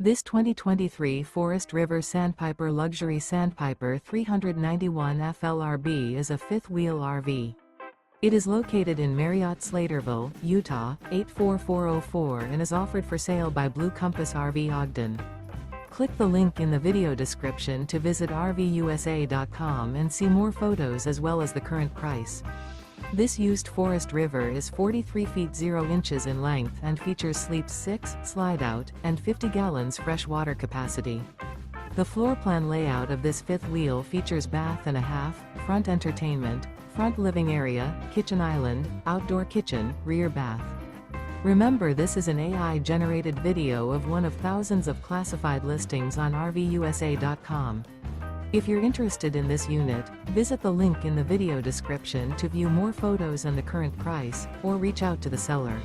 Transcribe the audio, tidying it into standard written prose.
This 2023 Forest River Sandpiper Luxury Sandpiper 391 FLRB is a fifth-wheel RV. It is located in Marriott-Slaterville, Utah, 84404 and is offered for sale by Blue Compass RV Ogden. Click the link in the video description to visit RVUSA.com and see more photos as well as the current price. This used Forest River is 43 feet 0 inches in length and features sleeps 6, Slideout, and 50 gallons fresh water capacity. The floor plan layout of this fifth wheel features bath and a half, front entertainment, front living area, kitchen island, outdoor kitchen, rear bath. Remember, this is an AI-generated video of one of thousands of classified listings on RVUSA.com. If you're interested in this unit, visit the link in the video description to view more photos and the current price, or reach out to the seller.